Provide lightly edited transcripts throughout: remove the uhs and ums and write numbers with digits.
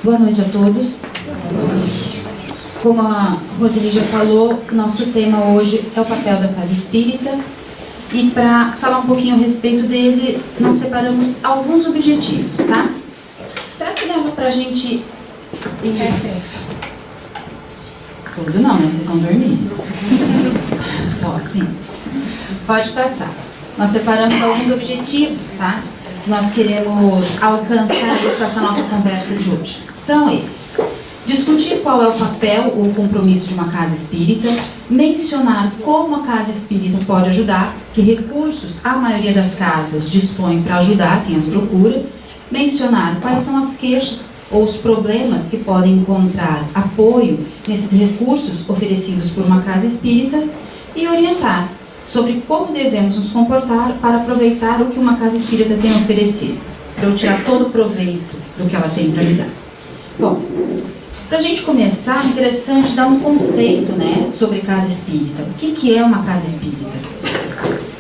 Boa noite a todos. Como a Roseli já falou, nosso tema hoje é o papel da casa espírita. E para falar um pouquinho a respeito dele, nós separamos alguns objetivos, tá? Será que dava pra gente... Isso. Tudo não, né? Vocês vão dormir. Só assim. Pode passar. Nós separamos alguns objetivos, tá? Nós queremos alcançar com essa nossa conversa de hoje. São eles: discutir qual é o papel ou compromisso de uma casa espírita, mencionar como a casa espírita pode ajudar, que recursos a maioria das casas dispõe para ajudar quem as procura, mencionar quais são as queixas ou os problemas que podem encontrar apoio nesses recursos oferecidos por uma casa espírita e orientar sobre como devemos nos comportar para aproveitar o que uma casa espírita tem a oferecer, para eu tirar todo o proveito do que ela tem para me dar. Bom, para a gente começar, é interessante dar um conceito, né, sobre casa espírita. O que é uma casa espírita?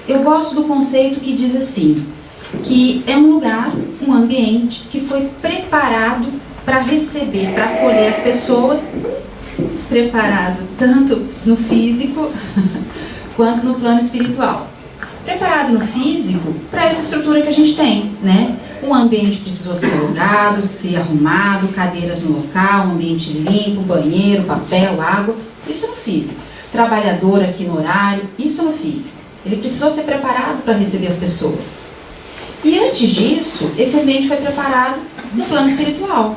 Eu gosto do conceito que diz assim, que é um lugar, um ambiente que foi preparado para receber, para acolher as pessoas, preparado tanto no físico quanto no plano espiritual. Preparado no físico para essa estrutura que a gente tem, né? Um ambiente precisou ser alugado, ser arrumado, cadeiras no local, um ambiente limpo, banheiro, papel, água, isso no físico. Trabalhador aqui no horário, isso no físico. Ele precisou ser preparado para receber as pessoas. E antes disso, esse ambiente foi preparado no plano espiritual.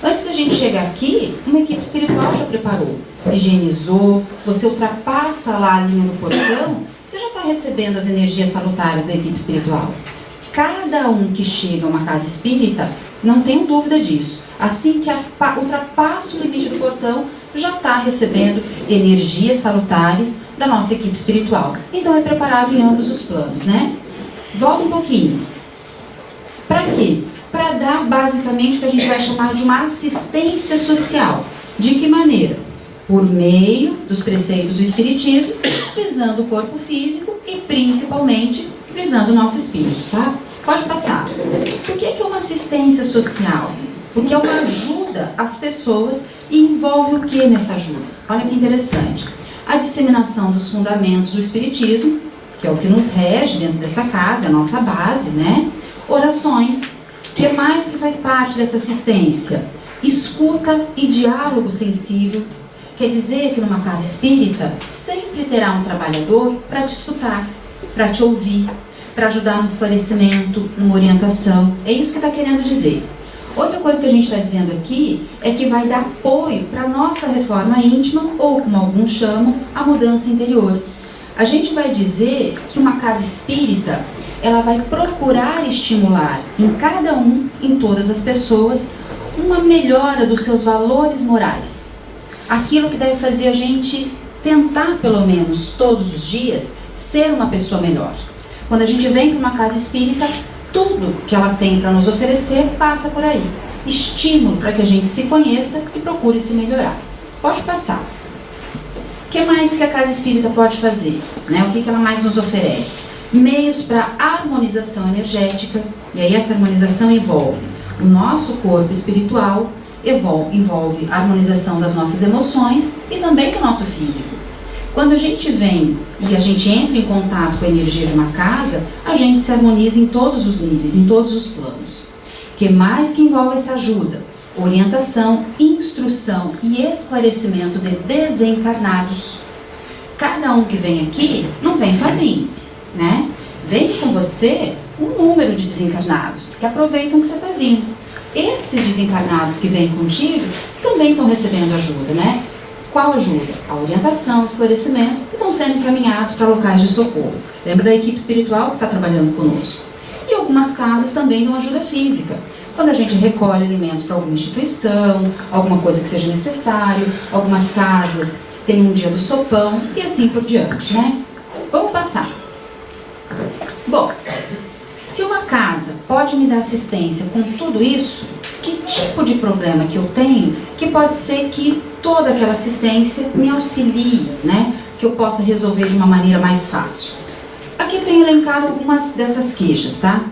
Antes da gente chegar aqui, uma equipe espiritual já preparou, higienizou, você ultrapassa lá a linha do portão, você já está recebendo as energias salutares da equipe espiritual. Cada um que chega a uma casa espírita, não tenho dúvida disso, assim que ultrapassa o limite do portão, já está recebendo energias salutares da nossa equipe espiritual. Então é preparado em ambos os planos, né? Volta um pouquinho. Para quê? Para dar basicamente o que a gente vai chamar de uma assistência social. De que maneira? Por meio dos preceitos do Espiritismo, visando o corpo físico e principalmente visando o nosso espírito, tá? Pode passar. Por que é uma assistência social? Porque é uma ajuda às pessoas e envolve o que nessa ajuda? Olha que interessante. A disseminação dos fundamentos do Espiritismo, que é o que nos rege dentro dessa casa, é a nossa base, né? Orações. O que mais que faz parte dessa assistência? Escuta e diálogo sensível. Quer dizer que numa casa espírita sempre terá um trabalhador para te escutar, para te ouvir, para ajudar no esclarecimento, numa orientação. É isso que está querendo dizer. Outra coisa que a gente está dizendo aqui é que vai dar apoio para a nossa reforma íntima, ou como alguns chamam, a mudança interior. A gente vai dizer que uma casa espírita, ela vai procurar estimular em cada um, em todas as pessoas, uma melhora dos seus valores morais. Aquilo que deve fazer a gente tentar, pelo menos todos os dias, ser uma pessoa melhor. Quando a gente vem para uma casa espírita, tudo que ela tem para nos oferecer passa por aí. Estímulo para que a gente se conheça e procure se melhorar. Pode passar. O que mais que a casa espírita pode fazer? Né? O que ela mais nos oferece? Meios para harmonização energética, e aí essa harmonização envolve o nosso corpo espiritual, envolve a harmonização das nossas emoções e também do nosso físico. Quando a gente vem e a gente entra em contato com a energia de uma casa, a gente se harmoniza em todos os níveis, em todos os planos. O que mais que envolve essa ajuda? Orientação, instrução e esclarecimento de desencarnados. Cada um que vem aqui não vem sozinho, né? Vem com você um número de desencarnados que aproveitam que você está vindo. Esses desencarnados que vêm contigo também estão recebendo ajuda, né? Qual ajuda? A orientação, o esclarecimento, e estão sendo encaminhados para locais de socorro. Lembra da equipe espiritual que está trabalhando conosco. E algumas casas também dão ajuda física. Quando a gente recolhe alimentos para alguma instituição, alguma coisa que seja necessário, algumas casas têm um dia do sopão e assim por diante, né? Vamos passar. Bom, se uma casa pode me dar assistência com tudo isso, que tipo de problema que eu tenho que pode ser que toda aquela assistência me auxilie, né? Que eu possa resolver de uma maneira mais fácil. Aqui tem elencado algumas dessas queixas, tá?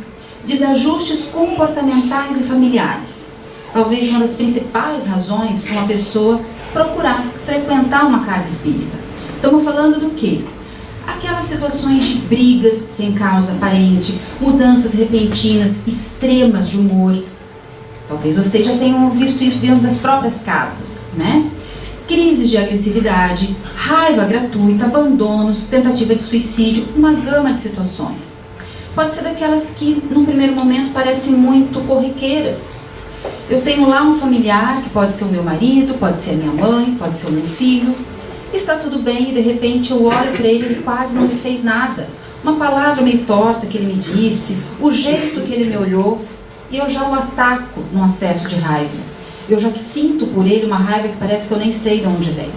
Desajustes comportamentais e familiares. talvez uma das principais razões para uma pessoa procurar frequentar uma casa espírita. Estamos falando do quê? Aquelas situações de brigas sem causa aparente, mudanças repentinas, extremas de humor. Talvez vocês já tenham visto isso dentro das próprias casas, né? Crises de agressividade, raiva gratuita, abandonos, tentativa de suicídio, uma gama de situações. Pode ser daquelas que, num primeiro momento, parecem muito corriqueiras. Eu tenho lá um familiar, que pode ser o meu marido, pode ser a minha mãe, pode ser o meu filho. Está tudo bem e, de repente, eu olho para ele e ele quase não me fez nada. Uma palavra meio torta que ele me disse, o jeito que ele me olhou, e eu já o ataco num acesso de raiva. Eu já sinto por ele uma raiva que parece que eu nem sei de onde vem.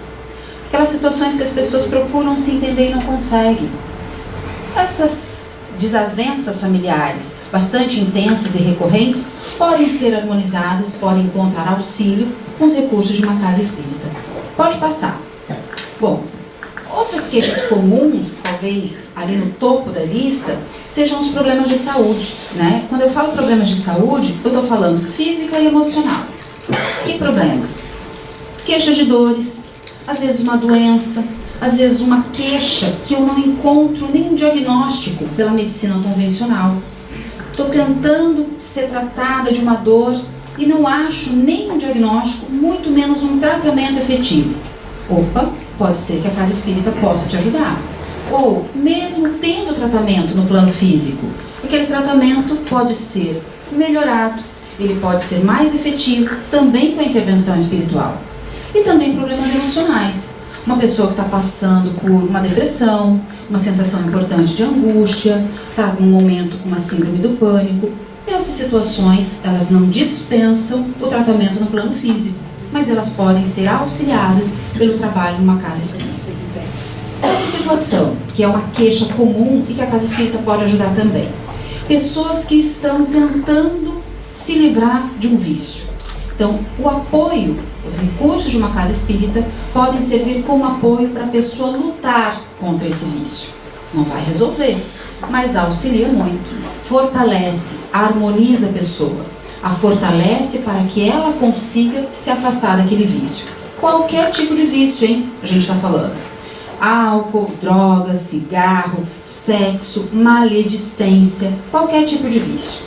Aquelas situações que as pessoas procuram se entender e não conseguem. Essas desavenças familiares, bastante intensas e recorrentes, podem ser harmonizadas, podem encontrar auxílio com os recursos de uma casa espírita. Pode passar. Bom, outras queixas comuns, talvez ali no topo da lista, sejam os problemas de saúde, né? Quando eu falo problemas de saúde, eu estou falando física e emocional. Que problemas? Queixas de dores, às vezes uma doença, às vezes uma queixa que eu não encontro nenhum diagnóstico pela medicina convencional. Estou tentando ser tratada de uma dor e não acho nenhum diagnóstico, muito menos um tratamento efetivo. Opa, pode ser que a casa espírita possa te ajudar. Ou, mesmo tendo tratamento no plano físico, aquele tratamento pode ser melhorado, ele pode ser mais efetivo, também com a intervenção espiritual. E também problemas emocionais. Uma pessoa que está passando por uma depressão, uma sensação importante de angústia, está num momento com uma síndrome do pânico. Essas situações, elas não dispensam o tratamento no plano físico, mas elas podem ser auxiliadas pelo trabalho numa casa espírita. Outra situação, que é uma queixa comum e que a casa espírita pode ajudar também. Pessoas que estão tentando se livrar de um vício. Então, o apoio, os recursos de uma casa espírita podem servir como apoio para a pessoa lutar contra esse vício. Não vai resolver, mas auxilia muito, fortalece, harmoniza a pessoa, a fortalece para que ela consiga se afastar daquele vício. Qualquer tipo de vício, hein? A gente está falando. Álcool, drogas, cigarro, sexo, maledicência, qualquer tipo de vício.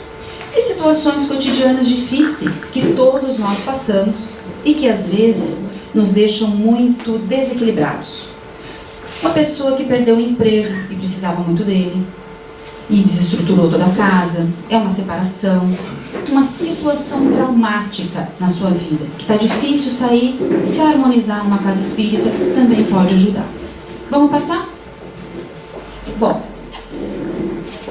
E situações cotidianas difíceis que todos nós passamos e que às vezes nos deixam muito desequilibrados. Uma pessoa que perdeu o emprego e precisava muito dele e desestruturou toda a casa, é uma separação, uma situação traumática na sua vida, que está difícil sair, se harmonizar numa casa espírita também pode ajudar. Vamos passar? Bom,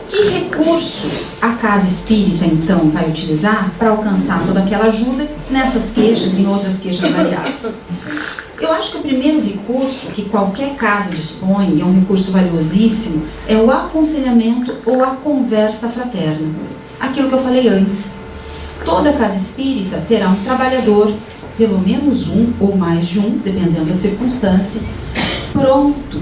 que recursos a casa espírita, então, vai utilizar para alcançar toda aquela ajuda nessas queixas e em outras queixas variadas? Eu acho que o primeiro recurso que qualquer casa dispõe, e é um recurso valiosíssimo, é o aconselhamento ou a conversa fraterna. Aquilo que eu falei antes. Toda casa espírita terá um trabalhador, pelo menos um ou mais de um, dependendo da circunstância, pronto,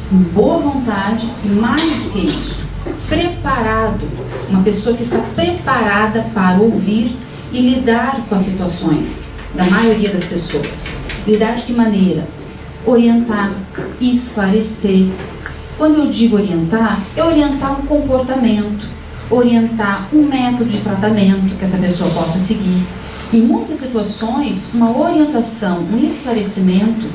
com boa vontade e mais do que isso, preparado, uma pessoa que está preparada para ouvir e lidar com as situações da maioria das pessoas. Lidar de que maneira? Orientar, esclarecer. Quando eu digo orientar, é orientar um comportamento, orientar um método de tratamento que essa pessoa possa seguir. Em muitas situações, uma orientação, um esclarecimento,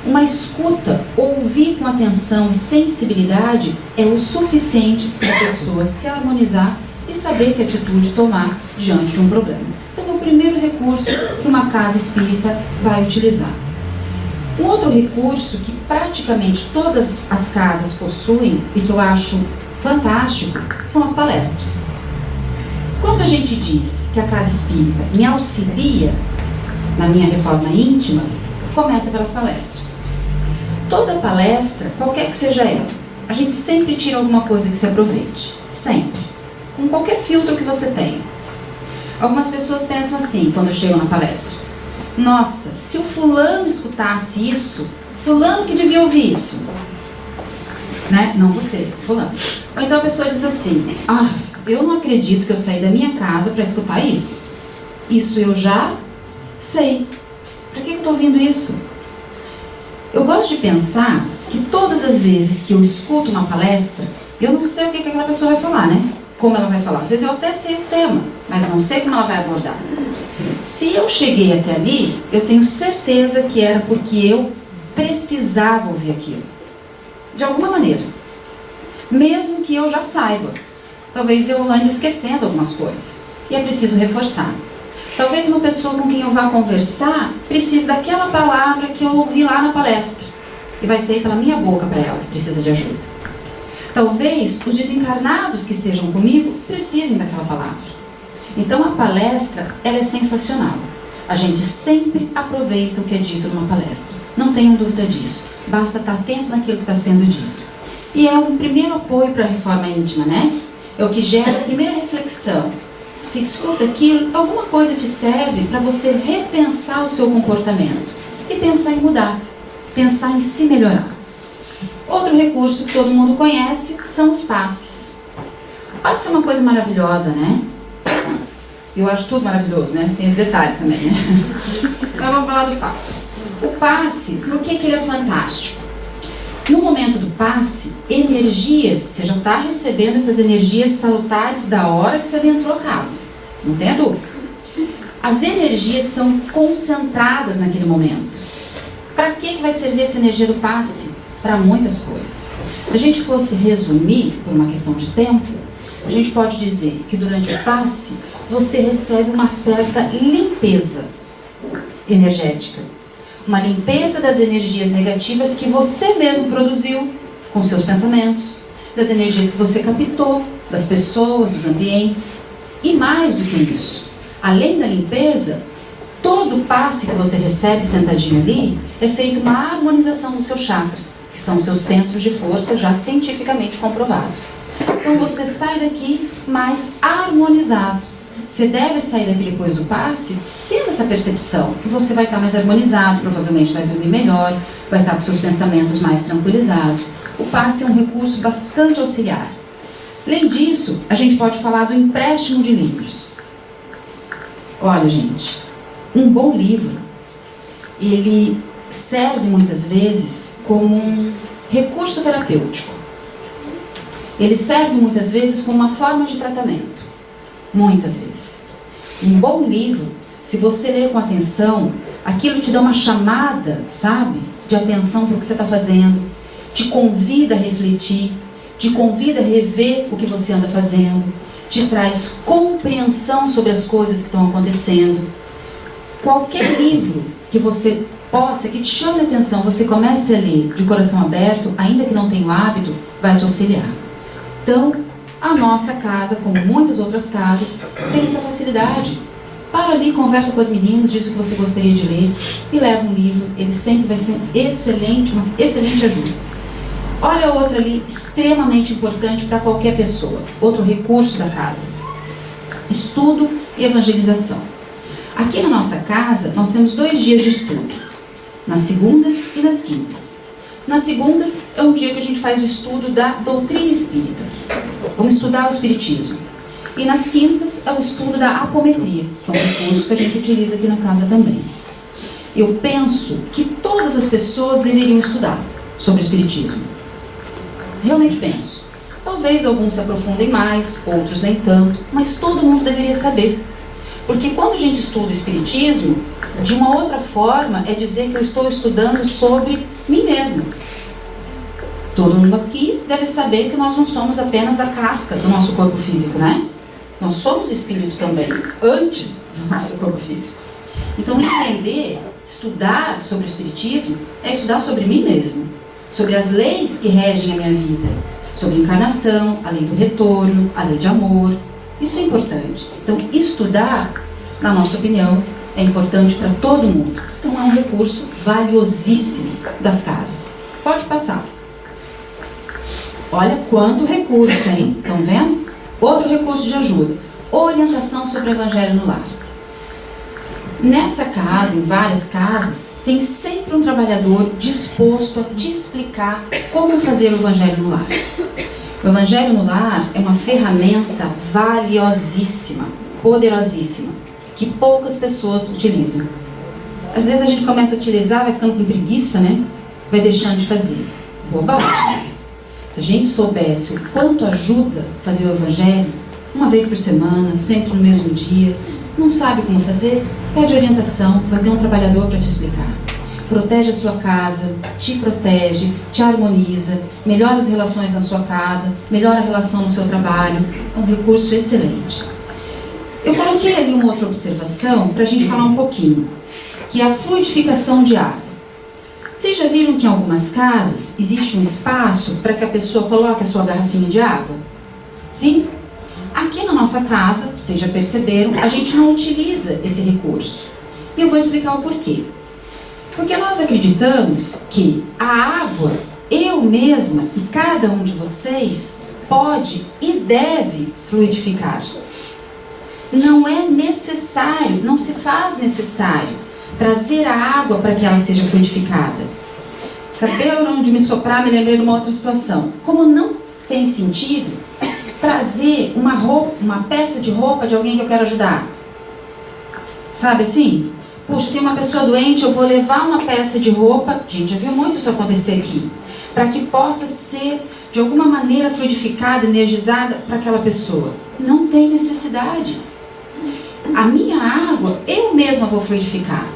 uma escuta, ouvir com atenção e sensibilidade é o suficiente para a pessoa se harmonizar e saber que atitude tomar diante de um problema. Então, é o primeiro recurso que uma casa espírita vai utilizar. Um outro recurso que praticamente todas as casas possuem e que eu acho fantástico são as palestras. Quando a gente diz que a casa espírita me auxilia na minha reforma íntima, começa pelas palestras. Toda palestra, qualquer que seja ela, a gente sempre tira alguma coisa que se aproveite. Sempre. Com qualquer filtro que você tenha. Algumas pessoas pensam assim, quando chegam na palestra: nossa, se o fulano escutasse isso, fulano que devia ouvir isso. Né? Não você, fulano. Ou então a pessoa diz assim: ah, eu não acredito que eu saí da minha casa para escutar isso. Isso eu já sei. Para que eu estou ouvindo isso? Eu gosto de pensar que todas as vezes que eu escuto uma palestra, eu não sei o que aquela pessoa vai falar, né? Como ela vai falar. Às vezes eu até sei o tema, mas não sei como ela vai abordar. Se eu cheguei até ali, eu tenho certeza que era porque eu precisava ouvir aquilo. De alguma maneira. Mesmo que eu já saiba. Talvez eu ande esquecendo algumas coisas. E é preciso reforçar. Talvez uma pessoa com quem eu vá conversar precise daquela palavra que eu ouvi lá na palestra. E vai sair pela minha boca para ela que precisa de ajuda. Talvez os desencarnados que estejam comigo precisem daquela palavra. Então a palestra, ela é sensacional. A gente sempre aproveita o que é dito numa palestra. Não tenham dúvida disso. Basta estar atento naquilo que está sendo dito. E é um primeiro apoio para a reforma íntima, né? É o que gera a primeira reflexão. Se escuta aquilo, alguma coisa te serve para você repensar o seu comportamento. E pensar em mudar. Pensar em se melhorar. Outro recurso que todo mundo conhece são os passes. O passe é uma coisa maravilhosa, né? Eu acho tudo maravilhoso, né? Tem esse detalhe também, né? Então vamos falar do passe. O passe, por que ele é fantástico? No momento do passe, energias, você já está recebendo essas energias salutares da hora que você adentrou a casa. Não tenha dúvida. As energias são concentradas naquele momento. Para que vai servir essa energia do passe? Para muitas coisas. Se a gente fosse resumir, por uma questão de tempo, a gente pode dizer que durante o passe, você recebe uma certa limpeza energética. Uma limpeza das energias negativas que você mesmo produziu com seus pensamentos, das energias que você captou, das pessoas, dos ambientes. E mais do que isso, além da limpeza, todo passe que você recebe sentadinho ali é feita uma harmonização dos seus chakras, que são seus centros de força já cientificamente comprovados. Então você sai daqui mais harmonizado. Você deve sair daquele depois do passe tendo essa percepção que você vai estar mais harmonizado, provavelmente vai dormir melhor, vai estar com seus pensamentos mais tranquilizados. O passe é um recurso bastante auxiliar. Além disso, a gente pode falar do empréstimo de livros. Olha, gente, um bom livro, ele serve muitas vezes como um recurso terapêutico. Ele serve muitas vezes como uma forma de tratamento. Muitas vezes. Um bom livro, se você ler com atenção, aquilo te dá uma chamada, sabe? De atenção para o que você está fazendo. Te convida a refletir. Te convida a rever o que você anda fazendo. Te traz compreensão sobre as coisas que estão acontecendo. Qualquer livro que você possa, que te chame a atenção, você comece a ler de coração aberto, ainda que não tenha o hábito, vai te auxiliar. Então, a nossa casa, como muitas outras casas, tem essa facilidade. Para ali, conversa com as meninas, diz o que você gostaria de ler e leva um livro. Ele sempre vai ser uma excelente ajuda. Olha outra ali, extremamente importante para qualquer pessoa. Outro recurso da casa. Estudo e evangelização. Aqui na nossa casa, nós temos 2 dias de estudo. Nas segundas e nas quintas. Nas segundas é um dia que a gente faz o estudo da doutrina espírita. Vamos estudar o espiritismo. E nas quintas é o estudo da apometria, que é um recurso que a gente utiliza aqui na casa também. Eu penso que todas as pessoas deveriam estudar sobre o espiritismo. Realmente penso. Talvez alguns se aprofundem mais, outros nem tanto, mas todo mundo deveria saber. Porque quando a gente estuda o espiritismo, de uma outra forma, é dizer que eu estou estudando sobre mim mesmo. Todo mundo aqui deve saber que nós não somos apenas a casca do nosso corpo físico, né? Nós somos espírito também, antes do nosso corpo físico. Então, entender, estudar sobre o espiritismo, é estudar sobre mim mesmo. Sobre as leis que regem a minha vida. Sobre a encarnação, a lei do retorno, a lei de amor. Isso é importante. Então, estudar, na nossa opinião, é importante para todo mundo. Então, é um recurso valiosíssimo das casas. Pode passar. Olha quanto recurso, hein? Estão vendo? Outro recurso de ajuda. Orientação sobre o Evangelho no lar. Nessa casa, em várias casas, tem sempre um trabalhador disposto a te explicar como fazer o Evangelho no lar. O Evangelho no lar é uma ferramenta valiosíssima, poderosíssima. que poucas pessoas utilizam. Às vezes a gente começa a utilizar, vai ficando com preguiça, né? Vai deixando de fazer. Bobagem. Se a gente soubesse o quanto ajuda fazer o Evangelho, uma vez por semana, sempre no mesmo dia, não sabe como fazer? Pede orientação, vai ter um trabalhador para te explicar. Protege a sua casa, te protege, te harmoniza, melhora as relações na sua casa, melhora a relação no seu trabalho. É um recurso excelente. Eu coloquei ali uma outra observação para a gente falar um pouquinho, que é a fluidificação de água. Vocês já viram que em algumas casas existe um espaço para que a pessoa coloque a sua garrafinha de água? Sim? Aqui na nossa casa, vocês já perceberam, a gente não utiliza esse recurso. E eu vou explicar o porquê. Porque nós acreditamos que a água, eu mesma e cada um de vocês, pode e deve fluidificar. Não é necessário, não se faz necessário trazer a água para que ela seja fluidificada. Acabaram de me soprar, me lembrei de uma outra situação. Como não tem sentido trazer uma roupa, uma peça de roupa de alguém que eu quero ajudar. Sabe assim? Puxa, tem uma pessoa doente, eu vou levar uma peça de roupa. Gente, já viu muito isso acontecer aqui. Para que possa ser, de alguma maneira, fluidificada, energizada para aquela pessoa. Não tem necessidade. A minha água, eu mesma vou fluidificar.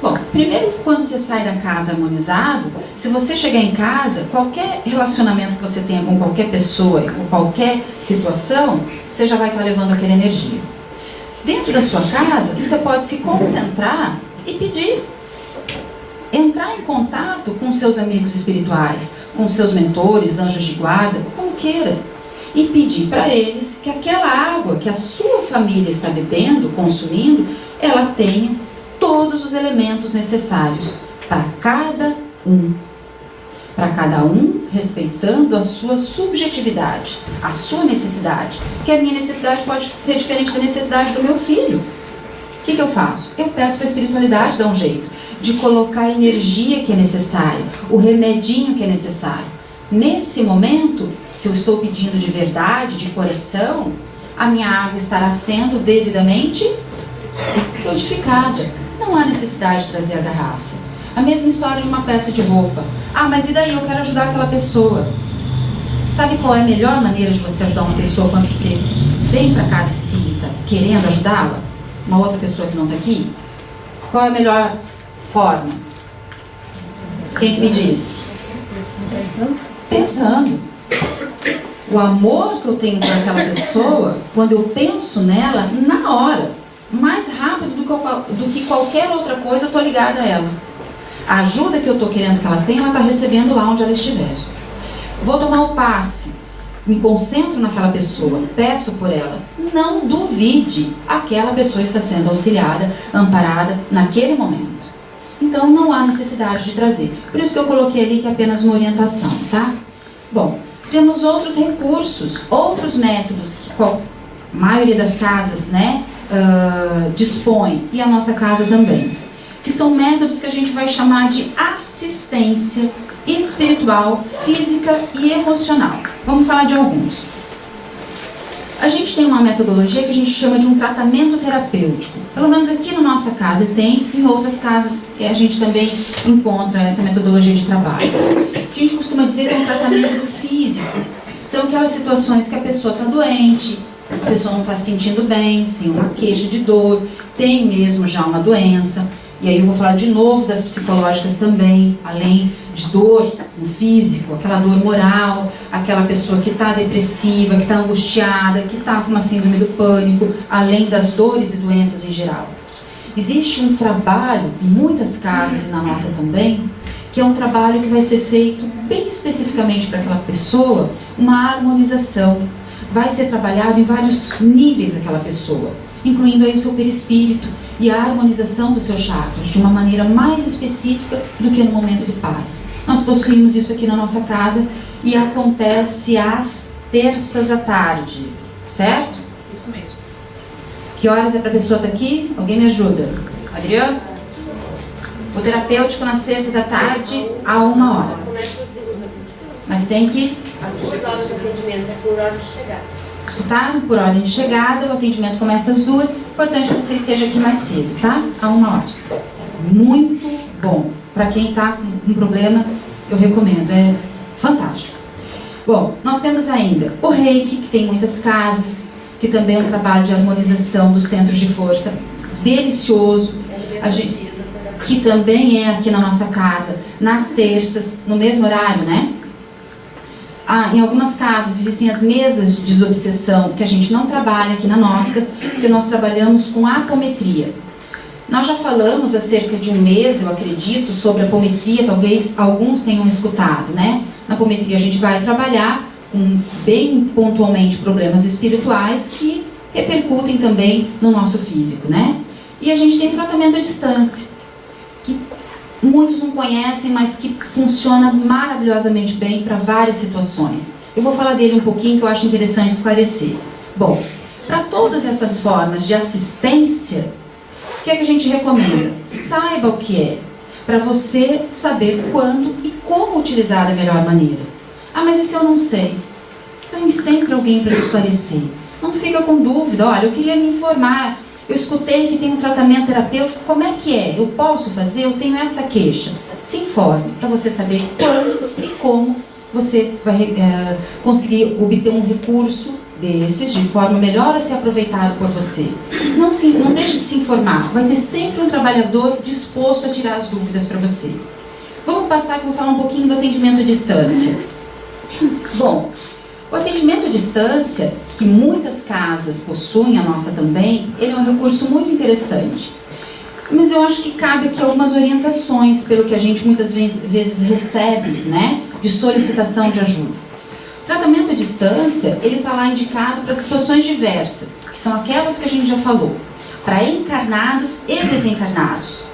Bom, primeiro, quando você sai da casa harmonizado, se você chegar em casa, qualquer relacionamento que você tenha com qualquer pessoa, com qualquer situação, você já vai estar levando aquela energia. Dentro da sua casa, você pode se concentrar e pedir. Entrar em contato com seus amigos espirituais, com seus mentores, anjos de guarda, como queira. E pedir para eles que aquela água que a sua família está bebendo, consumindo, ela tenha todos os elementos necessários para cada um. Para cada um, respeitando a sua subjetividade, a sua necessidade. Porque a minha necessidade pode ser diferente da necessidade do meu filho. O que eu faço? Eu peço para a espiritualidade dar um jeito de colocar a energia que é necessária, o remedinho que é necessário. Nesse momento, se eu estou pedindo de verdade, de coração, a minha água estará sendo devidamente fluidificada. Não há necessidade de trazer a garrafa. A mesma história de uma peça de roupa. Ah, mas e daí? Eu quero ajudar aquela pessoa. Sabe qual é a melhor maneira de você ajudar uma pessoa quando você vem para a casa espírita querendo ajudá-la? Uma outra pessoa que não está aqui? Qual é a melhor forma? Quem que me diz? Pensando. O amor que eu tenho por aquela pessoa, quando eu penso nela, na hora, mais rápido do que qualquer outra coisa, eu estou ligada a ela. A ajuda que eu estou querendo que ela tenha, ela está recebendo lá onde ela estiver. Vou tomar o passe, me concentro naquela pessoa, peço por ela. Não duvide, aquela pessoa está sendo auxiliada, amparada naquele momento. Então não há necessidade de trazer. Por isso que eu coloquei ali que é apenas uma orientação, tá? Bom, temos outros recursos, outros métodos que a maioria das casas, né, dispõe, e a nossa casa também. Que são métodos que a gente vai chamar de assistência espiritual, física e emocional. Vamos falar de alguns. A gente tem uma metodologia que a gente chama de um tratamento terapêutico. Pelo menos aqui na nossa casa tem, em outras casas que a gente também encontra essa metodologia de trabalho. A gente costuma dizer que é um tratamento físico. São aquelas situações que a pessoa está doente, a pessoa não está se sentindo bem, tem uma queixa de dor, tem mesmo já uma doença. E aí eu vou falar de novo das psicológicas também, além de dor no físico, aquela dor moral, aquela pessoa que está depressiva, que está angustiada, que está com uma síndrome do pânico, além das dores e doenças em geral. Existe um trabalho, em muitas casas e na nossa também, que é um trabalho que vai ser feito bem especificamente para aquela pessoa, uma harmonização. Vai ser trabalhado em vários níveis aquela pessoa, incluindo aí o seu perispírito e a harmonização dos seus chakras, de uma maneira mais específica do que no momento do passe. Nós possuímos isso aqui na nossa casa e acontece às terças à tarde, certo? Isso mesmo. Que horas é para a pessoa estar aqui? Alguém me ajuda? Adriano? O terapêutico nas terças à tarde, a 1h. Começa às 2 horas. Mas tem que... Às 2 horas de atendimento, é por hora de chegar. Escutaram? Por ordem de chegada, o atendimento começa às 2h. Importante que você esteja aqui mais cedo, tá? A 1h. Muito bom. Para quem está com um problema, eu recomendo. É fantástico. Bom, nós temos ainda o Reiki, que tem muitas casas, que também é um trabalho de harmonização dos centros de força. Delicioso. Que também é aqui na nossa casa, nas terças, no mesmo horário, né? Em algumas casas existem as mesas de desobsessão, que a gente não trabalha aqui na nossa, porque nós trabalhamos com apometria. Nós já falamos há cerca de um mês, eu acredito, sobre a apometria, talvez alguns tenham escutado, né? Na apometria a gente vai trabalhar com, bem pontualmente, problemas espirituais que repercutem também no nosso físico, né? E a gente tem tratamento à distância, que muitos não conhecem, mas que funciona maravilhosamente bem para várias situações. Eu vou falar dele um pouquinho, que eu acho interessante esclarecer. Bom, para todas essas formas de assistência, o que é que a gente recomenda? Saiba o que é, para você saber quando e como utilizar da melhor maneira. Mas esse eu não sei. Tem sempre alguém para esclarecer. Não fica com dúvida. Olha, eu queria me informar. Eu escutei que tem um tratamento terapêutico, como é que é? Eu posso fazer? Eu tenho essa queixa. Se informe, para você saber quando e como você vai conseguir obter um recurso desses de forma melhor a ser aproveitado por você. Não deixe de se informar, vai ter sempre um trabalhador disposto a tirar as dúvidas para você. Vamos passar que eu vou falar um pouquinho do atendimento à distância. Bom, o atendimento à distância, que muitas casas possuem, a nossa também, ele é um recurso muito interessante. Mas eu acho que cabe aqui algumas orientações, pelo que a gente muitas vezes recebe, né, de solicitação de ajuda. O tratamento à distância, ele está lá indicado para situações diversas, que são aquelas que a gente já falou, para encarnados e desencarnados.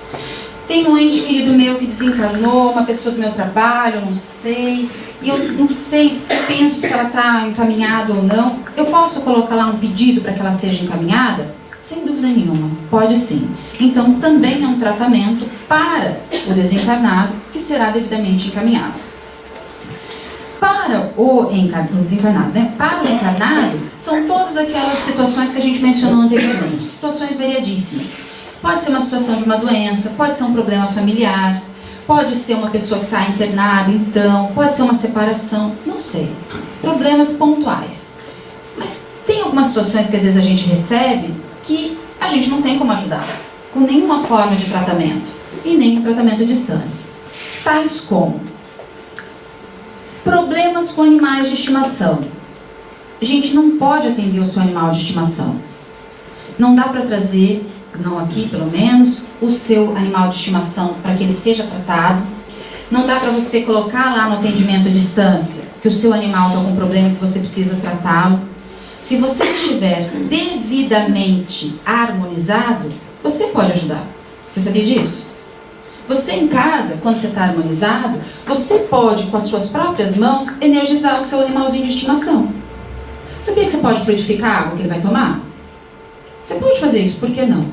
Tem um ente querido meu que desencarnou, uma pessoa do meu trabalho, eu não sei, e eu não sei, penso se ela está encaminhada ou não. Eu posso colocar lá um pedido para que ela seja encaminhada? Sem dúvida nenhuma, pode sim. Então, também é um tratamento para o desencarnado que será devidamente encaminhado. Para o desencarnado, né? Para o encarnado, são todas aquelas situações que a gente mencionou anteriormente, situações variadíssimas. Pode ser uma situação de uma doença, pode ser um problema familiar, pode ser uma pessoa que está internada, então, pode ser uma separação, não sei. Problemas pontuais. Mas tem algumas situações que às vezes a gente recebe que a gente não tem como ajudar, com nenhuma forma de tratamento, e nem um tratamento à distância. Tais como problemas com animais de estimação. A gente não pode atender o seu animal de estimação. Não dá para trazer, não aqui pelo menos, o seu animal de estimação para que ele seja tratado. Não dá para você colocar lá no atendimento à distância que o seu animal está com um problema que você precisa tratá-lo. Se você estiver devidamente harmonizado, você pode ajudar. Você sabia disso? Você em casa, quando você está harmonizado, você pode, com as suas próprias mãos, energizar o seu animalzinho de estimação. Sabia que você pode fluidificar a água que ele vai tomar? Você pode fazer isso, por que não?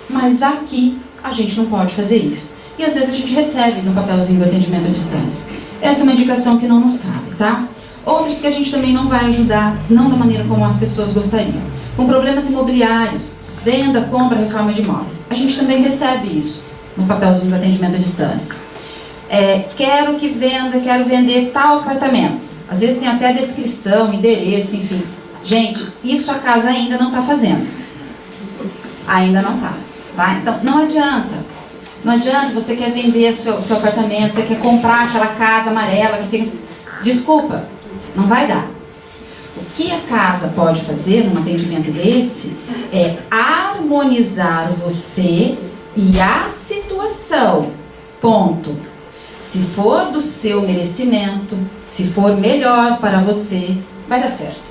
Mas aqui, a gente não pode fazer isso. E às vezes a gente recebe no papelzinho do atendimento à distância. Essa é uma indicação que não nos cabe, tá? Outros que a gente também não vai ajudar, não da maneira como as pessoas gostariam. Com problemas imobiliários, venda, compra, reforma de imóveis. A gente também recebe isso no papelzinho do atendimento à distância. Quero que venda, quero vender tal apartamento. Às vezes tem até descrição, endereço, enfim. Gente, isso a casa ainda não está fazendo. Ainda não está. Tá? Então, não adianta. Não adianta, você quer vender seu apartamento, você quer comprar aquela casa amarela que fica... Desculpa, não vai dar. O que a casa pode fazer num atendimento desse é harmonizar você e a situação. Ponto. Se for do seu merecimento, se for melhor para você, vai dar certo.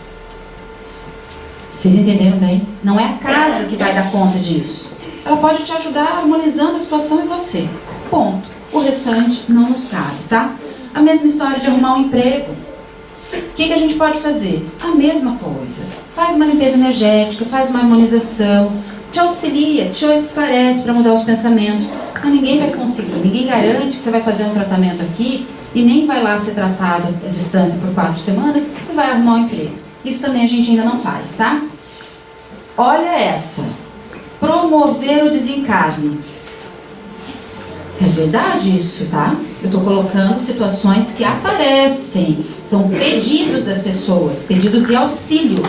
Vocês entenderam bem? Não é a casa que vai dar conta disso. Ela pode te ajudar harmonizando a situação em você. Ponto. O restante não nos cabe, tá? A mesma história de arrumar um emprego. O que a gente pode fazer? A mesma coisa. Faz uma limpeza energética, faz uma harmonização, te auxilia, te esclarece para mudar os pensamentos. Mas ninguém vai conseguir, ninguém garante que você vai fazer um tratamento aqui e nem vai lá ser tratado à distância por 4 semanas e vai arrumar um emprego. Isso também a gente ainda não faz, tá? Olha essa. Promover o desencarne. É verdade isso, tá? Eu estou colocando situações que aparecem. São pedidos das pessoas, pedidos de auxílio.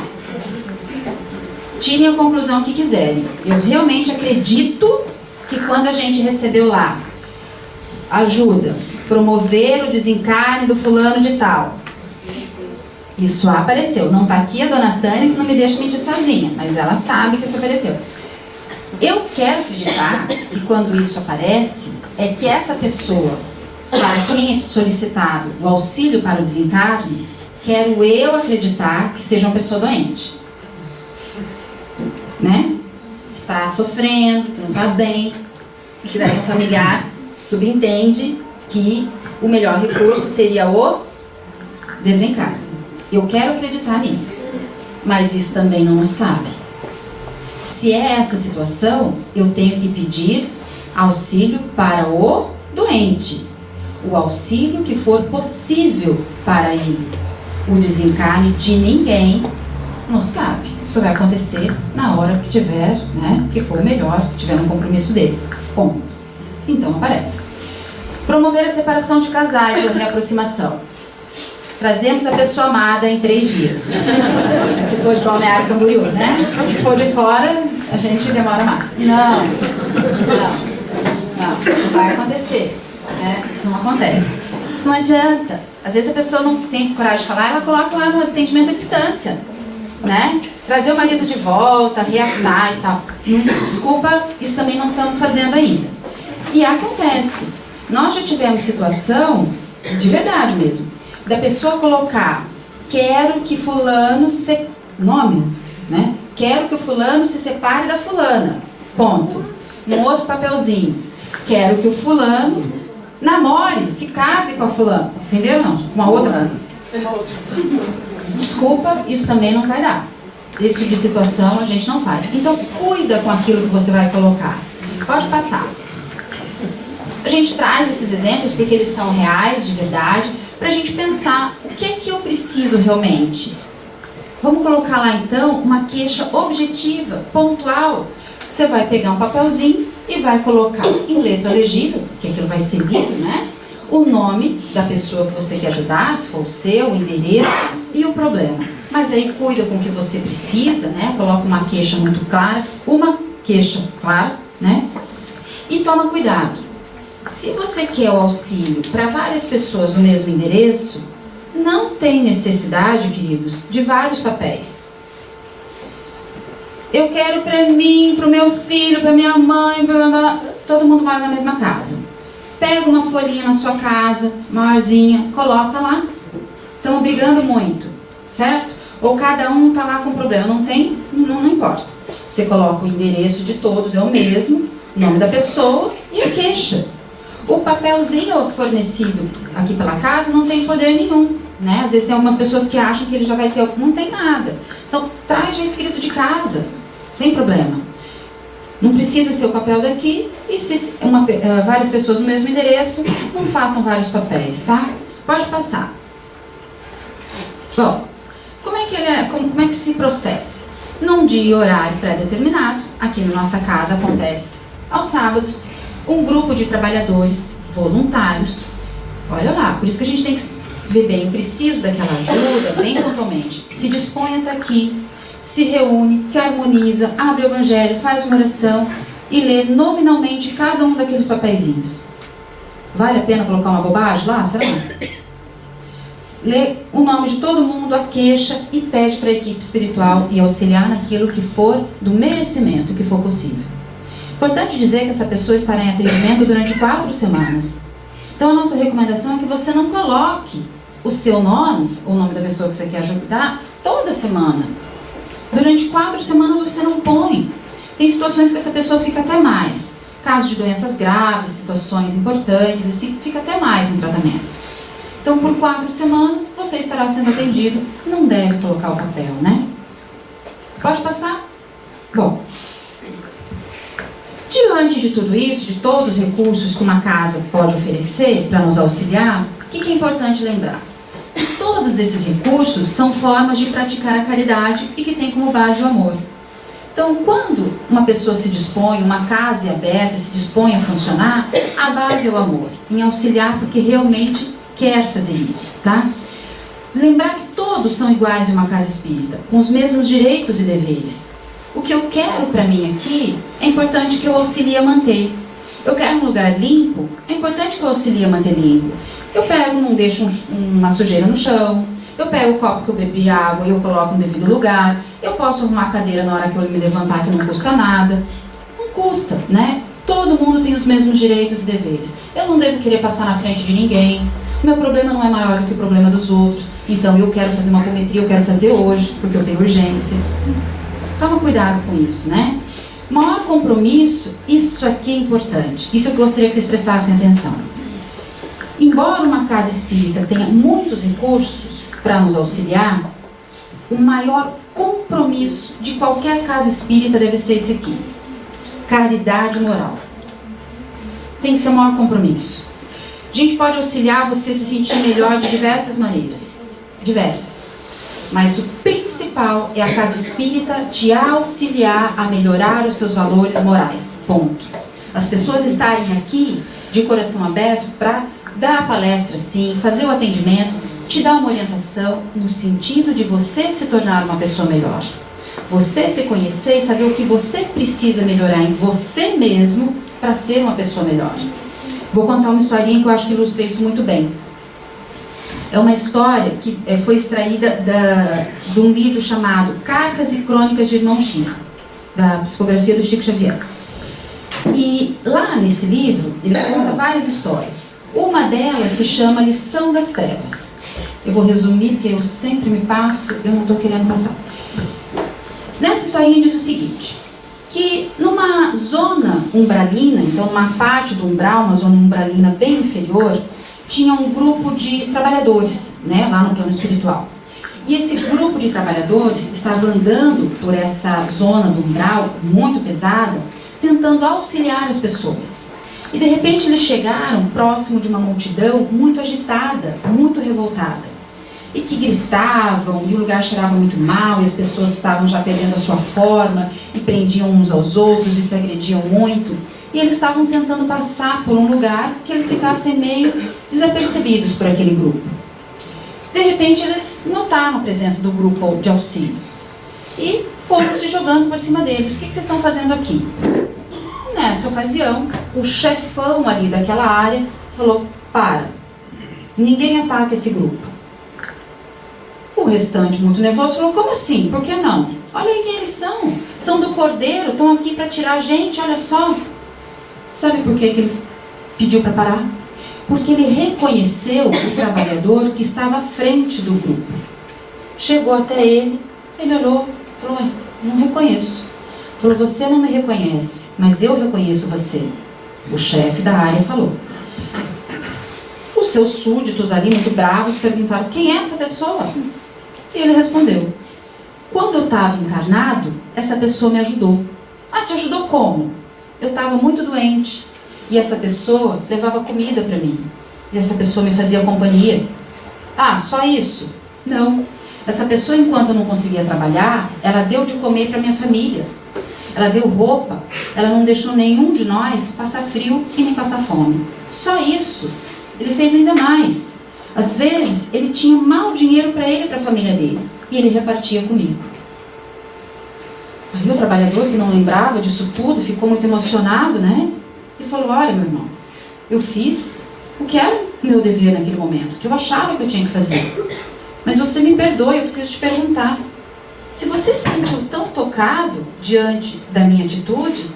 Tirem a conclusão que quiserem. Eu realmente acredito que quando a gente recebeu lá ajuda, promover o desencarne do fulano de tal, isso apareceu. Não está aqui a dona Tânia, que não me deixa mentir sozinha, mas ela sabe que isso apareceu. Eu quero acreditar que quando isso aparece, é que essa pessoa, para quem é solicitado o auxílio para o desencarne, quero eu acreditar que seja uma pessoa doente. Né? Que está sofrendo, que não está bem, e que daí o familiar subentende que o melhor recurso seria o desencarne. Eu quero acreditar nisso, mas isso também não nos cabe. Se é essa situação, eu tenho que pedir auxílio para o doente, o auxílio que for possível para ele. O desencarne de ninguém nos cabe. Isso vai acontecer na hora que tiver, né, que for melhor, que tiver um compromisso dele. Ponto. Então aparece. Promover a separação de casais ou reaproximação. Trazemos a pessoa amada em 3 dias. Se for de Balneário Camboriú, né? Se for de fora, a gente demora mais. Não vai acontecer. Né? Isso não acontece. Não adianta. Às vezes a pessoa não tem coragem de falar, ela coloca lá no atendimento à distância. Né? Trazer o marido de volta, reatar e tal. Desculpa, isso também não estamos fazendo ainda. E acontece. Nós já tivemos situação, de verdade mesmo, da pessoa colocar, quero que fulano nome, né? Quero que o fulano se separe da fulana. Ponto. Um outro papelzinho. Quero que o fulano namore, se case com a fulana. Entendeu? Não, com a outra. Desculpa, isso também não vai dar. Esse tipo de situação a gente não faz. Então, cuida com aquilo que você vai colocar. Pode passar. A gente traz esses exemplos porque eles são reais, de verdade, para a gente pensar o que é que eu preciso realmente. Vamos colocar lá, então, uma queixa objetiva, pontual. Você vai pegar um papelzinho e vai colocar em letra legível, que aquilo vai ser lido, né? O nome da pessoa que você quer ajudar, se for o seu, o endereço e o problema. Mas aí cuida com o que você precisa, né? Coloca uma queixa muito clara, uma queixa clara, né? E toma cuidado. Se você quer o auxílio para várias pessoas no mesmo endereço, não tem necessidade, queridos, de vários papéis. Eu quero para mim, para o meu filho, para minha mãe, todo mundo mora na mesma casa. Pega uma folhinha na sua casa, maiorzinha, coloca lá. Estão brigando muito, certo? Ou cada um está lá com problema, não tem? Não importa. Você coloca o endereço de todos, é o mesmo, o nome da pessoa e a queixa. O papelzinho fornecido aqui pela casa não tem poder nenhum, né? Às vezes tem algumas pessoas que acham que ele já vai ter, não tem nada. Então, traz já escrito de casa, sem problema. Não precisa ser o papel daqui, e se várias pessoas no mesmo endereço, não façam vários papéis, tá? Pode passar. Bom, como é que se processa? Num dia e horário pré-determinado, aqui na nossa casa acontece aos sábados, um grupo de trabalhadores voluntários, olha lá, por isso que a gente tem que ver bem, eu preciso daquela ajuda, bem pontualmente, se dispõe a estar aqui, se reúne, se harmoniza, abre o evangelho, faz uma oração e lê nominalmente cada um daqueles papeizinhos. Vale a pena colocar uma bobagem lá? Será? Lê o nome de todo mundo, a queixa e pede para a equipe espiritual e auxiliar naquilo que for do merecimento, que for possível. Importante dizer que essa pessoa estará em atendimento durante 4 semanas. Então a nossa recomendação é que você não coloque o seu nome, o nome da pessoa que você quer ajudar, toda semana. Durante 4 semanas você não põe. Tem situações que essa pessoa fica até mais. Casos de doenças graves, situações importantes, assim, fica até mais em tratamento. Então por 4 semanas você estará sendo atendido. Não deve colocar o papel, né? Pode passar? Bom. Diante de tudo isso, de todos os recursos que uma casa pode oferecer para nos auxiliar, o que é importante lembrar? Todas todos esses recursos são formas de praticar a caridade e que tem como base o amor. Então, quando uma pessoa se dispõe, uma casa é aberta, se dispõe a funcionar, a base é o amor, em auxiliar porque realmente quer fazer isso, tá? Lembrar que todos são iguais em uma casa espírita, com os mesmos direitos e deveres. O que eu quero para mim aqui, é importante que eu auxilie a manter. Eu quero um lugar limpo, é importante que eu auxilie a manter limpo. Eu pego, não deixo uma sujeira no chão. Eu pego o copo que eu bebi água e eu coloco no devido lugar. Eu posso arrumar a cadeira na hora que eu me levantar, que não custa nada. Não custa, né? Todo mundo tem os mesmos direitos e deveres. Eu não devo querer passar na frente de ninguém. O meu problema não é maior do que o problema dos outros. Então eu quero fazer uma apometria, eu quero fazer hoje, porque eu tenho urgência. Toma cuidado com isso, né? Maior compromisso, isso aqui é importante. Isso eu gostaria que vocês prestassem atenção. Embora uma casa espírita tenha muitos recursos para nos auxiliar, o maior compromisso de qualquer casa espírita deve ser esse aqui: caridade moral. Tem que ser o maior compromisso. A gente pode auxiliar você a se sentir melhor de diversas maneiras. Diversas. Mas o principal é a casa espírita te auxiliar a melhorar os seus valores morais. Ponto. As pessoas estarem aqui de coração aberto para dar a palestra, sim, fazer o atendimento, te dar uma orientação no sentido de você se tornar uma pessoa melhor. Você se conhecer e saber o que você precisa melhorar em você mesmo para ser uma pessoa melhor. Vou contar uma historinha que eu acho que ilustra isso muito bem. É uma história que foi extraída de um livro chamado Cartas e Crônicas de Irmão X, da psicografia do Chico Xavier. E lá nesse livro, ele conta várias histórias. Uma delas se chama Lição das Trevas. Eu vou resumir, porque eu sempre me passo, eu não estou querendo passar. Nessa historinha diz o seguinte, que numa zona umbralina, então uma parte do umbral, uma zona umbralina bem inferior, tinha um grupo de trabalhadores, né, lá no plano espiritual. E esse grupo de trabalhadores estava andando por essa zona do umbral, muito pesada, tentando auxiliar as pessoas. E de repente eles chegaram próximo de uma multidão muito agitada, muito revoltada. E que gritavam, e o lugar cheirava muito mal, e as pessoas estavam já perdendo a sua forma, e prendiam uns aos outros, e se agrediam muito. E eles estavam tentando passar por um lugar que eles ficassem meio desapercebidos por aquele grupo. De repente eles notaram a presença do grupo de auxílio. E foram se jogando por cima deles. O que vocês estão fazendo aqui? Nessa ocasião, o chefão ali daquela área falou, para, ninguém ataca esse grupo. O restante, muito nervoso, falou, como assim? Por que não? Olha aí quem eles são. São do Cordeiro, estão aqui para tirar a gente, olha só. Sabe por que ele pediu para parar? Porque ele reconheceu o trabalhador que estava à frente do grupo. Chegou até ele olhou, falou, não reconheço. Falou, você não me reconhece, mas eu reconheço você. O chefe da área falou. Os seus súditos ali, muito bravos, perguntaram, quem é essa pessoa? E ele respondeu, quando eu estava encarnado, essa pessoa me ajudou. Ah, te ajudou como? Eu estava muito doente, e essa pessoa levava comida para mim. E essa pessoa me fazia companhia. Ah, só isso? Não. Essa pessoa, enquanto eu não conseguia trabalhar, ela deu de comer para minha família. Ela deu roupa, ela não deixou nenhum de nós passar frio e nem passar fome. Só isso. Ele fez ainda mais. Às vezes, ele tinha mau dinheiro para ele e para a família dele. E ele repartia comigo. Aí o trabalhador, que não lembrava disso tudo, ficou muito emocionado, né? E falou, olha, meu irmão, eu fiz o que era o meu dever naquele momento, o que eu achava que eu tinha que fazer. Mas você me perdoe, eu preciso te perguntar. Se você se sentiu tão tocado diante da minha atitude,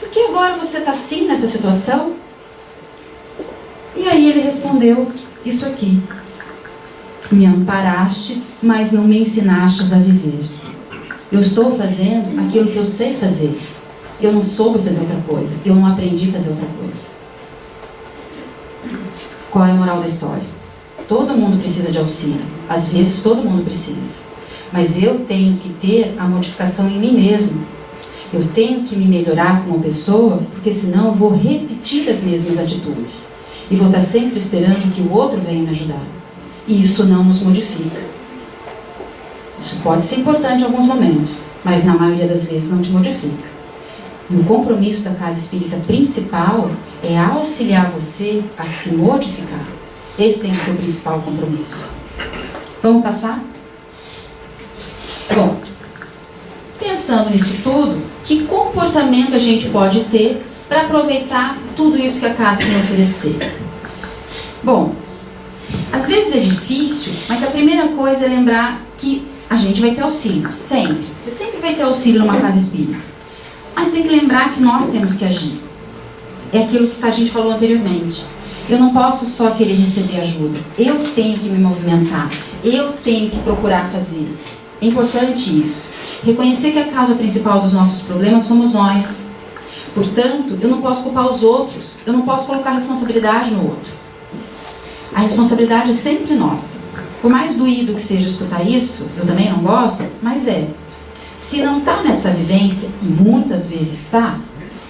por que agora você está assim nessa situação? E aí ele respondeu isso aqui. Me amparastes, mas não me ensinastes a viver. Eu estou fazendo aquilo que eu sei fazer. Eu não soube fazer outra coisa. Eu não aprendi a fazer outra coisa. Qual é a moral da história? Todo mundo precisa de auxílio. Às vezes todo mundo precisa. Mas eu tenho que ter a modificação em mim mesmo. Eu tenho que me melhorar como pessoa, porque senão eu vou repetir as mesmas atitudes. E vou estar sempre esperando que o outro venha me ajudar. e isso não nos modifica. Isso pode ser importante em alguns momentos, mas na maioria das vezes não te modifica. E o compromisso da casa espírita principal é auxiliar você a se modificar. Esse tem que ser o principal compromisso. Vamos passar? Bom, pensando nisso tudo, que comportamento a gente pode ter para aproveitar tudo isso que a casa tem a oferecer? Bom, às vezes é difícil, mas a primeira coisa é lembrar que a gente vai ter auxílio, sempre. Você sempre vai ter auxílio numa casa espírita. Mas tem que lembrar que nós temos que agir. É aquilo que a gente falou anteriormente. Eu não posso só querer receber ajuda. Eu tenho que me movimentar. Eu tenho que procurar fazer. É importante isso. Reconhecer que a causa principal dos nossos problemas somos nós. Portanto, eu não posso culpar os outros. Eu não posso colocar responsabilidade no outro. A responsabilidade é sempre nossa. Por mais doído que seja escutar isso, eu também não gosto, mas é. Se não está nessa vivência, e muitas vezes está,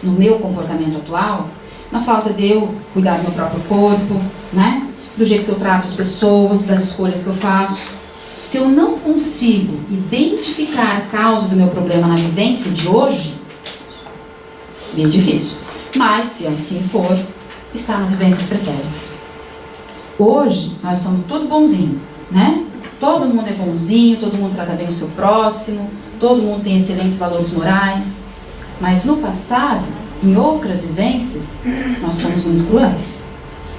no meu comportamento atual, na falta de eu cuidar do meu próprio corpo, né? Do jeito que eu trato as pessoas, das escolhas que eu faço. Se eu não consigo identificar a causa do meu problema na vivência de hoje, bem difícil. Mas, se assim for, está nas vivências pretéritas. Hoje, nós somos tudo bonzinho, né? Todo mundo é bonzinho, todo mundo trata bem o seu próximo, todo mundo tem excelentes valores morais. Mas no passado, em outras vivências, nós somos muito cruéis.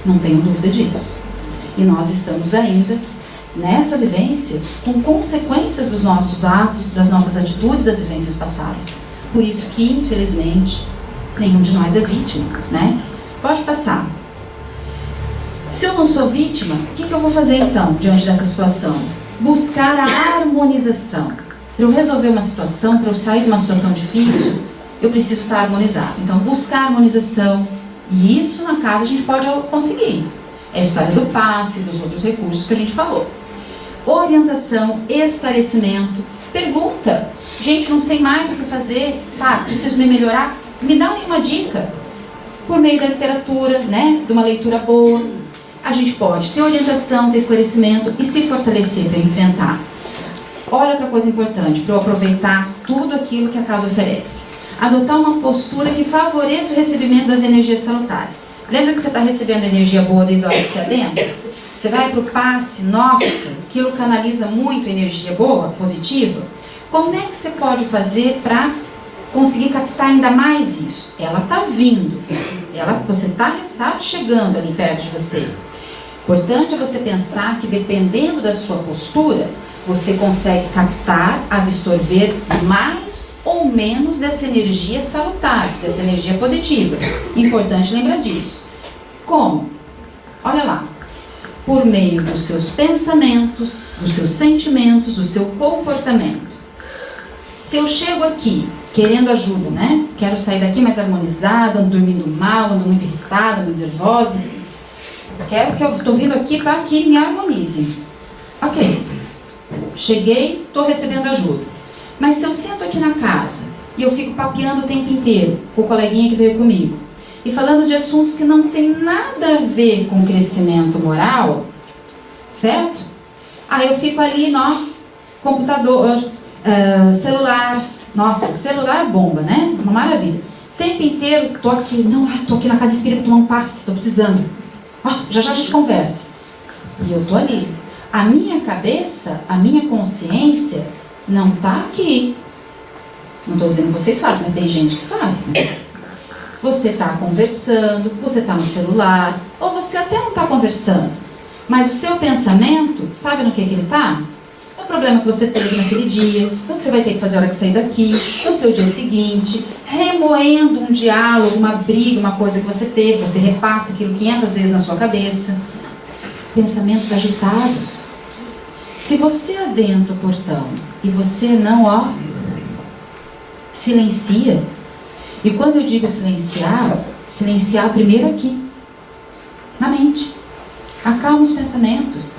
Não tenho dúvida disso. E nós estamos ainda nessa vivência com consequências dos nossos atos, das nossas atitudes das vivências passadas. Por isso que, infelizmente, nenhum de nós é vítima, né? Pode passar. Se eu não sou vítima, o que eu vou fazer então, diante dessa situação? Buscar a harmonização. Para eu resolver uma situação, para eu sair de uma situação difícil, eu preciso estar harmonizado. Então, buscar a harmonização. E isso na casa a gente pode conseguir. É a história do passe, dos outros recursos que a gente falou. Orientação, esclarecimento, pergunta. Gente, não sei mais o que fazer, tá, preciso me melhorar. Me dá uma dica. Por meio da literatura, né, de uma leitura boa. A gente pode ter orientação, ter esclarecimento e se fortalecer para enfrentar. Olha outra coisa importante, para eu aproveitar tudo aquilo que a casa oferece. Adotar uma postura que favoreça o recebimento das energias salutares. Lembra que você está recebendo energia boa desde a hora que você adentra? Você vai para o passe, nossa, aquilo canaliza muito energia boa, positiva. Como é que você pode fazer para conseguir captar ainda mais isso? Ela está vindo, você está chegando ali perto de você. Importante é você pensar que dependendo da sua postura, você consegue captar, absorver mais ou menos dessa energia salutar, dessa energia positiva. Importante lembrar disso. Como? Olha lá. Por meio dos seus pensamentos, dos seus sentimentos, do seu comportamento. Se eu chego aqui querendo ajuda, né? Quero sair daqui mais harmonizada, ando dormindo mal, ando muito irritada, muito nervosa. Quero que eu estou vindo aqui para que me harmonize. Ok. Cheguei, estou recebendo ajuda. Mas se eu sento aqui na casa e eu fico papeando o tempo inteiro com o coleguinha que veio comigo e falando de assuntos que não tem nada a ver com crescimento moral, certo? Aí eu fico ali, computador, celular. Nossa, celular bomba, né? Uma maravilha. O tempo inteiro, tô aqui na casa espírita tomar um passe, tô precisando. Já a gente conversa. E eu tô ali. A minha cabeça, a minha consciência não tá aqui. Não estou dizendo que vocês fazem, mas tem gente que faz, né? Você está conversando, você está no celular, ou você até não está conversando. Mas o seu pensamento, sabe no que ele está? No problema que você teve naquele dia, no que você vai ter que fazer a hora que sair daqui, no seu dia seguinte, remoendo um diálogo, uma briga, uma coisa que você teve, você repassa aquilo 500 vezes na sua cabeça. Pensamentos agitados. Se você adentra o portão e você não, silencia. E quando eu digo silenciar primeiro aqui, na mente. Acalma os pensamentos.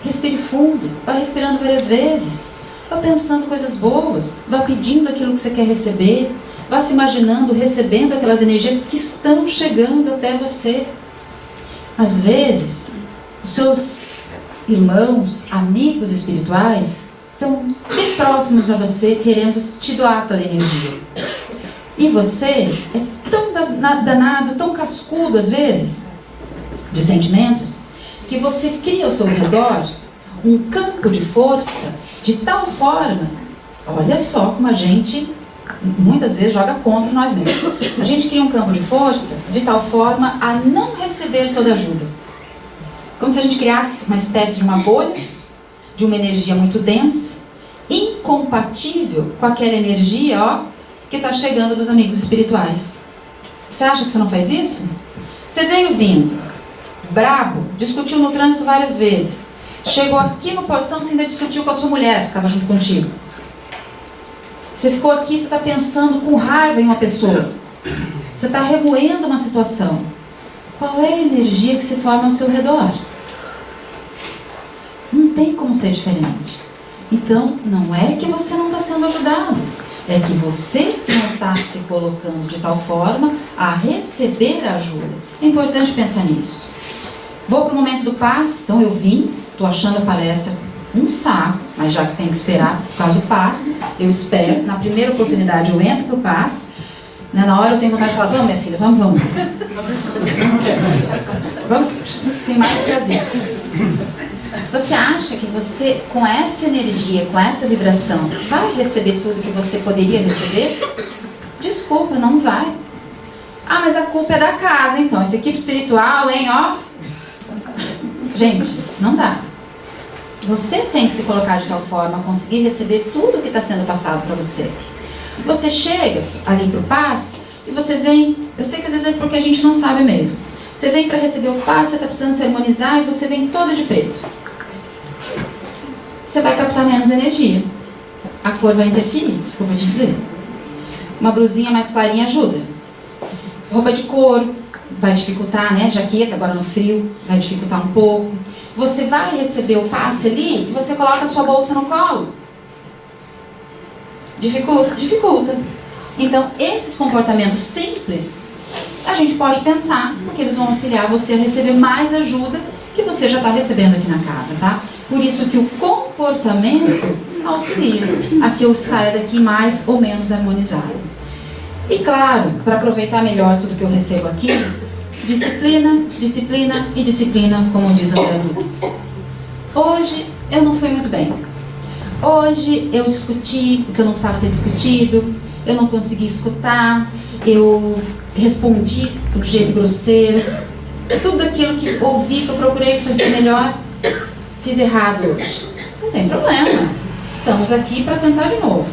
Respire fundo, vá respirando várias vezes. Vá pensando coisas boas, vá pedindo aquilo que você quer receber, vá se imaginando recebendo aquelas energias que estão chegando até você. Às vezes, os seus irmãos, amigos espirituais estão bem próximos a você, querendo te doar toda a energia. E você é tão danado, tão cascudo às vezes, de sentimentos, que você cria ao seu redor um campo de força de tal forma, olha só como a gente muitas vezes joga contra nós mesmos. A gente cria um campo de força de tal forma a não receber toda ajuda. Como se a gente criasse uma espécie de uma bolha, de uma energia muito densa, incompatível com aquela energia, que está chegando dos amigos espirituais. Você acha que você não faz isso? Você veio vindo, brabo, discutiu no trânsito várias vezes. Chegou aqui no portão, você ainda discutiu com a sua mulher, que estava junto contigo. Você ficou aqui, você está pensando com raiva em uma pessoa. Você está remoendo uma situação. Qual é a energia que se forma ao seu redor? Não tem como ser diferente. Então, não é que você não está sendo ajudado. É que você não está se colocando de tal forma a receber a ajuda. É importante pensar nisso. Vou para o momento do passe. Então, eu vim, estou achando a palestra um saco, mas já que tem que esperar por causa do passe, eu espero. Na primeira oportunidade, eu entro para o passe. Na hora eu tenho vontade de falar, vamos minha filha, vamos. Vamos, tem mais o que trazer. Você acha que você, com essa energia, com essa vibração, vai receber tudo que você poderia receber? Desculpa, não vai. Ah, mas a culpa é da casa, então. Essa equipe espiritual, hein, Gente, não dá. Você tem que se colocar de tal forma a conseguir receber tudo que está sendo passado para você. Você chega ali para o passe e você vem, eu sei que às vezes é porque a gente não sabe mesmo. Você vem para receber o passe, você está precisando se harmonizar e você vem toda de preto. Você vai captar menos energia. A cor vai interferir, desculpa te dizer. Uma blusinha mais clarinha ajuda. Roupa de couro vai dificultar, né? Jaqueta agora no frio vai dificultar um pouco. Você vai receber o passe ali e você coloca a sua bolsa no colo. Dificulta. Então, esses comportamentos simples, a gente pode pensar, porque eles vão auxiliar você a receber mais ajuda que você já está recebendo aqui na casa, tá? Por isso que o comportamento auxilia a que eu saia daqui mais ou menos harmonizado. E claro, para aproveitar melhor tudo que eu recebo aqui, disciplina, disciplina e disciplina, como diz André Luiz. Hoje eu não fui muito bem. Hoje eu discuti o que eu não precisava ter discutido, eu não consegui escutar, eu respondi de um jeito grosseiro, tudo aquilo que ouvi, que eu procurei fazer melhor, fiz errado hoje. Não tem problema, estamos aqui para tentar de novo.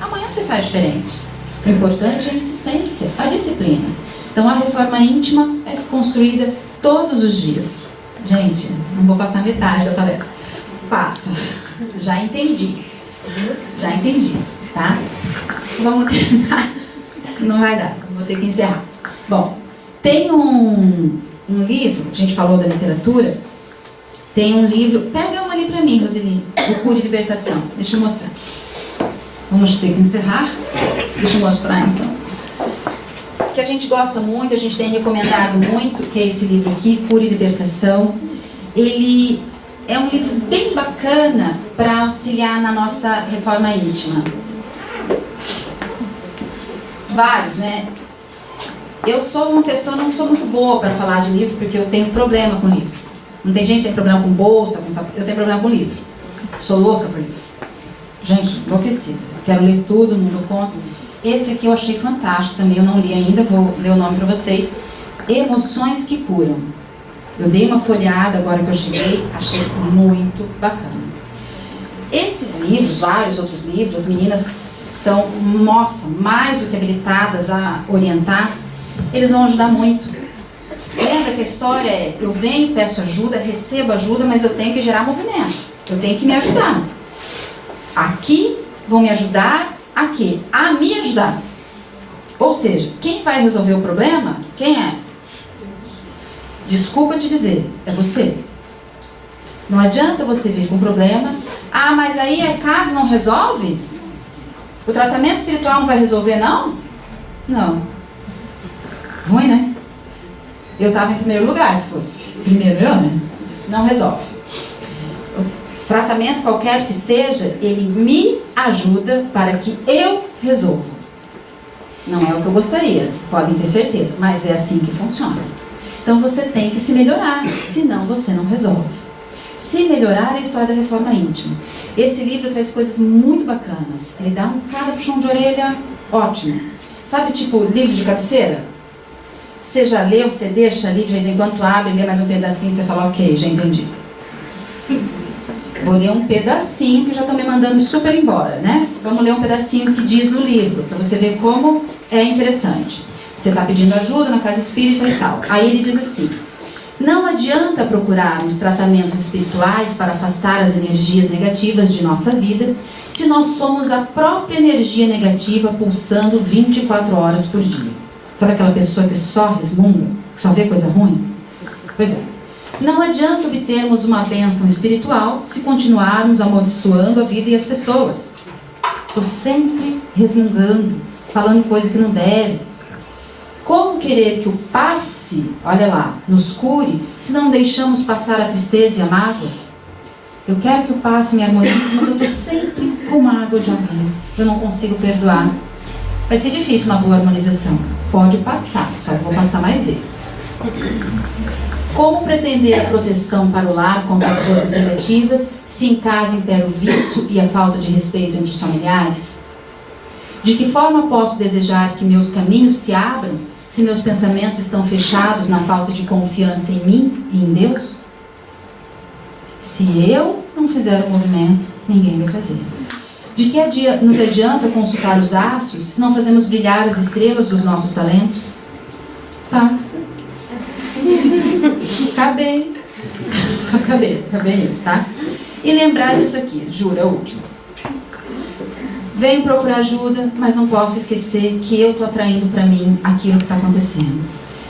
Amanhã você faz diferente. O importante é a insistência, a disciplina. Então a reforma íntima é construída todos os dias. Gente, não vou passar metade da palestra. Passa. Já entendi, tá? Vamos terminar. Não vai dar, vou ter que encerrar. Bom, tem um livro, a gente falou da literatura, tem um livro, pega um ali pra mim, Roseli, O Cura e Libertação, deixa eu mostrar. Vamos ter que encerrar, deixa eu mostrar então. Que a gente gosta muito, a gente tem recomendado muito, que é esse livro aqui, Cura e Libertação. Ele é um livro bem bacana para auxiliar na nossa reforma íntima. Vários, né? Eu sou uma pessoa, não sou muito boa para falar de livro, porque eu tenho problema com livro. Não tem gente que tem problema com bolsa, com sapato. Eu tenho problema com livro. Sou louca por livro. Gente, enlouquecida. Quero ler tudo, não dou conta. Esse aqui eu achei fantástico também, eu não li ainda, vou ler o nome para vocês. Emoções que Curam. Eu dei uma folhada agora que eu cheguei, achei muito bacana. Esses livros, vários outros livros, as meninas estão, nossa, mais do que habilitadas a orientar, eles vão ajudar muito. Lembra que a história é, eu venho, peço ajuda, recebo ajuda, mas eu tenho que gerar movimento, eu tenho que me ajudar. Aqui vão me ajudar a quê? A me ajudar. Ou seja, quem vai resolver o problema, quem é? Desculpa te dizer, é você. Não adianta você vir com problema. Ah, mas aí a casa não resolve? O tratamento espiritual não vai resolver, não? Não. Ruim, né? Eu estava em primeiro lugar, se fosse. Primeiro eu, né? Não resolve. Tratamento qualquer que seja, ele me ajuda para que eu resolva. Não é o que eu gostaria, podem ter certeza, mas é assim que funciona. Então você tem que se melhorar, senão você não resolve. Se melhorar é a história da reforma íntima. Esse livro traz coisas muito bacanas. Ele dá um cada puxão de orelha ótimo. Sabe, tipo livro de cabeceira? Você já leu, você deixa ali, de vez em quando tu abre, lê mais um pedacinho e você fala, ok, já entendi. Vou ler um pedacinho que já estão me mandando super embora, né? Vamos ler um pedacinho que diz no livro, para você ver como é interessante. Você está pedindo ajuda na casa espírita e tal. Aí ele diz assim: não adianta procurarmos tratamentos espirituais para afastar as energias negativas de nossa vida, se nós somos a própria energia negativa pulsando 24 horas por dia. Sabe aquela pessoa que só resmunga, que só vê coisa ruim? Pois é. Não adianta obtermos uma bênção espiritual se continuarmos amaldiçoando a vida e as pessoas. Estou sempre resmungando, falando coisa que não deve. Como querer que o passe, olha lá, nos cure, se não deixamos passar a tristeza e a mágoa? Eu quero que o passe me harmonize, mas eu estou sempre com mágoa de alguém. Eu não consigo perdoar. Vai ser difícil uma boa harmonização. Pode passar, só vou passar mais esse. Como pretender a proteção para o lar contra as forças negativas, se em casa impera o vício e a falta de respeito entre os familiares? De que forma posso desejar que meus caminhos se abram, se meus pensamentos estão fechados na falta de confiança em mim e em Deus? Se eu não fizer o movimento, ninguém vai fazer. De que nos adianta consultar os astros, se não fazemos brilhar as estrelas dos nossos talentos? Passa. Acabei isso, tá? E lembrar disso aqui, juro, é o último. Venho procurar ajuda, mas não posso esquecer que eu estou atraindo para mim aquilo que está acontecendo.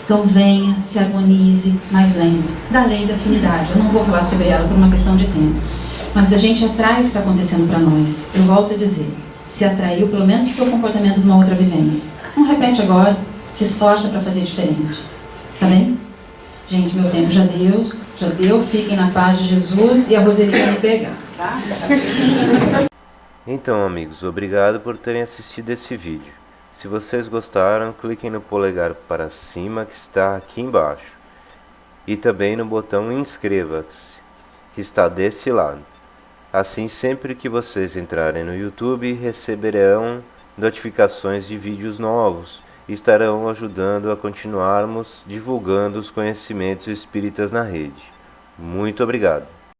Então venha, se harmonize, mas lembre da lei da afinidade. Eu não vou falar sobre ela por uma questão de tempo, mas a gente atrai o que está acontecendo para nós. Eu volto a dizer, se atraiu, pelo menos o seu comportamento de uma outra vivência. Não repete agora, se esforça para fazer diferente. Tá bem? Gente, meu tempo já deu, fiquem na paz de Jesus e a Roseli vai me pegar, tá? Então, amigos, obrigado por terem assistido esse vídeo. Se vocês gostaram, cliquem no polegar para cima que está aqui embaixo. E também no botão inscreva-se, que está desse lado. Assim, sempre que vocês entrarem no YouTube, receberão notificações de vídeos novos. Estarão ajudando a continuarmos divulgando os conhecimentos espíritas na rede. Muito obrigado.